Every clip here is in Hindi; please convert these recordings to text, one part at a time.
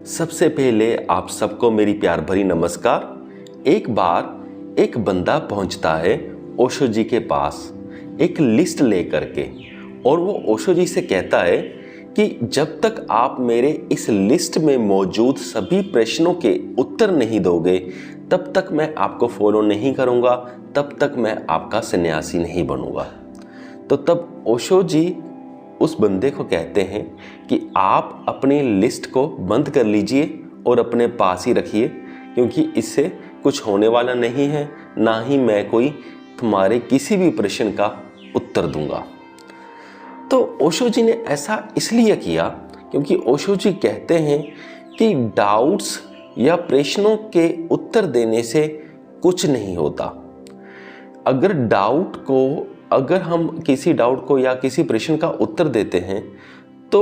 सबसे पहले आप सबको मेरी प्यार भरी नमस्कार। एक बार एक बंदा पहुंचता है ओशो जी के पास एक लिस्ट लेकर के, और वो ओशो जी से कहता है कि जब तक आप मेरे इस लिस्ट में मौजूद सभी प्रश्नों के उत्तर नहीं दोगे तब तक मैं आपको फॉलो नहीं करूँगा, तब तक मैं आपका सन्यासी नहीं बनूँगा। तो तब ओशो जी उस बंदे को कहते हैं कि आप अपनी लिस्ट को बंद कर लीजिए और अपने पास ही रखिए, क्योंकि इससे कुछ होने वाला नहीं है, ना ही मैं कोई तुम्हारे किसी भी प्रश्न का उत्तर दूंगा। तो ओशो जी ने ऐसा इसलिए किया क्योंकि ओशो जी कहते हैं कि डाउट्स या प्रश्नों के उत्तर देने से कुछ नहीं होता। अगर हम किसी डाउट को या किसी प्रश्न का उत्तर देते हैं तो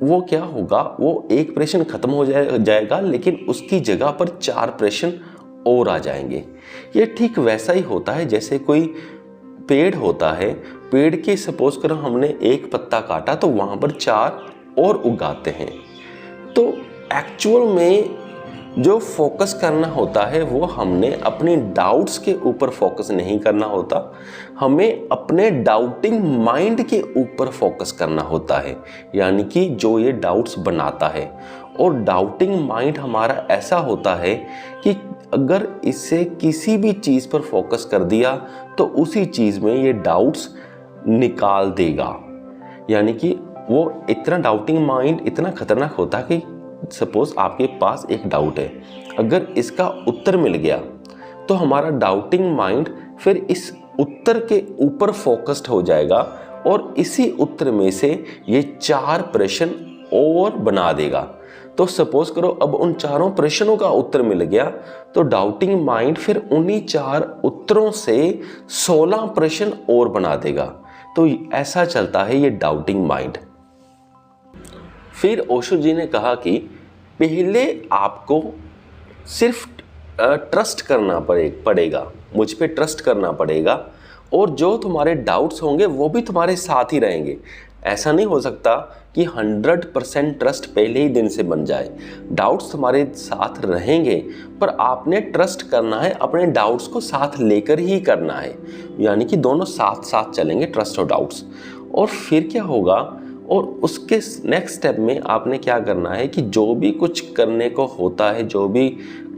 वो क्या होगा, वो एक प्रश्न खत्म हो जाएगा, लेकिन उसकी जगह पर 4 प्रश्न और आ जाएंगे। ये ठीक वैसा ही होता है जैसे कोई पेड़ होता है, पेड़ के सपोज करो हमने एक पत्ता काटा तो वहाँ पर 4 और उगाते हैं। तो एक्चुअल में जो फोकस करना होता है वो हमने अपनी डाउट्स के ऊपर फोकस नहीं करना होता, हमें अपने डाउटिंग माइंड के ऊपर फोकस करना होता है, यानी कि जो ये डाउट्स बनाता है। और डाउटिंग माइंड हमारा ऐसा होता है कि अगर इससे किसी भी चीज़ पर फोकस कर दिया तो उसी चीज़ में ये डाउट्स निकाल देगा। यानी कि वो इतना डाउटिंग माइंड इतना खतरनाक होता है कि सपोज आपके पास एक डाउट है, अगर इसका उत्तर मिल गया तो हमारा डाउटिंग माइंड फिर इस उत्तर के ऊपर फोकस्ड हो जाएगा और इसी उत्तर में से ये 4 प्रश्न और बना देगा। तो सपोज करो अब उन 4 प्रश्नों का उत्तर मिल गया तो डाउटिंग माइंड फिर उन्हीं 4 उत्तरों से 16 प्रश्न और बना देगा। तो ऐसा चलता है ये डाउटिंग माइंड। फिर ओशो जी ने कहा कि पहले आपको सिर्फ ट्रस्ट करना पड़ेगा, मुझ पे ट्रस्ट करना पड़ेगा, और जो तुम्हारे डाउट्स होंगे वो भी तुम्हारे साथ ही रहेंगे। ऐसा नहीं हो सकता कि 100% ट्रस्ट पहले ही दिन से बन जाए। डाउट्स तुम्हारे साथ रहेंगे, पर आपने ट्रस्ट करना है, अपने डाउट्स को साथ लेकर ही करना है, यानी कि दोनों साथ साथ चलेंगे, ट्रस्ट और डाउट्स। और फिर क्या होगा, और उसके नेक्स्ट स्टेप में आपने क्या करना है कि जो भी कुछ करने को होता है, जो भी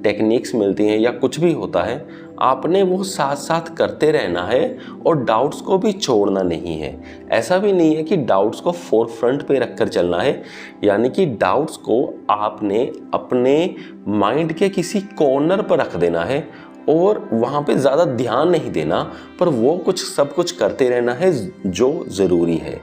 टेक्निक्स मिलती हैं या कुछ भी होता है, आपने वो साथ साथ करते रहना है और डाउट्स को भी छोड़ना नहीं है। ऐसा भी नहीं है कि डाउट्स को फोर फ्रंट पे रखकर चलना है, यानी कि डाउट्स को आपने अपने माइंड के किसी कॉर्नर पर रख देना है और वहाँ पे ज़्यादा ध्यान नहीं देना, पर वो सब कुछ करते रहना है जो ज़रूरी है।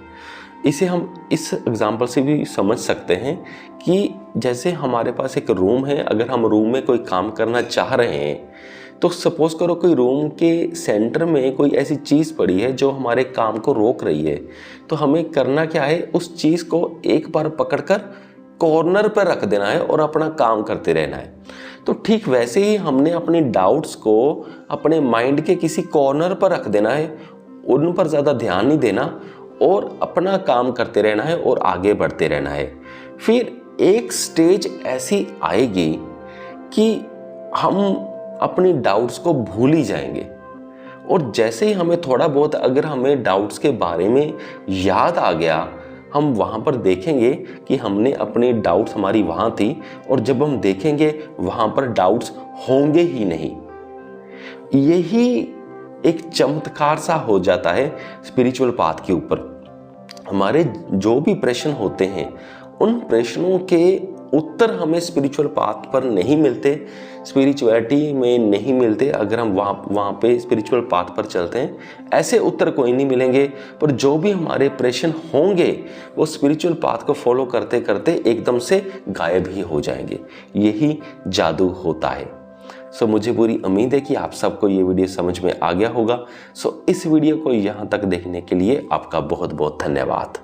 इसे हम इस एग्जाम्पल से भी समझ सकते हैं कि जैसे हमारे पास एक रूम है, अगर हम रूम में कोई काम करना चाह रहे हैं तो सपोज करो कोई रूम के सेंटर में कोई ऐसी चीज़ पड़ी है जो हमारे काम को रोक रही है, तो हमें करना क्या है, उस चीज़ को एक बार पकड़कर कॉर्नर पर रख देना है और अपना काम करते रहना है। तो ठीक वैसे ही हमने अपनी डाउट्स को अपने माइंड के किसी कॉर्नर पर रख देना है, उन पर ज़्यादा ध्यान नहीं देना और अपना काम करते रहना है और आगे बढ़ते रहना है। फिर एक स्टेज ऐसी आएगी कि हम अपनी डाउट्स को भूल ही जाएंगे, और जैसे ही हमें थोड़ा बहुत अगर हमें डाउट्स के बारे में याद आ गया, हम वहाँ पर देखेंगे कि हमने अपनी डाउट्स हमारी वहाँ थी, और जब हम देखेंगे वहाँ पर डाउट्स होंगे ही नहीं। यही एक चमत्कार सा हो जाता है स्पिरिचुअल पाथ के ऊपर। हमारे जो भी प्रश्न होते हैं उन प्रश्नों के उत्तर हमें स्पिरिचुअल पाथ पर नहीं मिलते, स्पिरिचुअलिटी में नहीं मिलते। अगर हम वहाँ पे स्पिरिचुअल पाथ पर चलते हैं ऐसे उत्तर कोई नहीं मिलेंगे, पर जो भी हमारे प्रश्न होंगे वो स्पिरिचुअल पाथ को फॉलो करते करते एकदम से गायब ही हो जाएंगे। यही जादू होता है। मुझे पूरी उम्मीद है कि आप सबको ये वीडियो समझ में आ गया होगा। इस वीडियो को यहाँ तक देखने के लिए आपका बहुत बहुत धन्यवाद।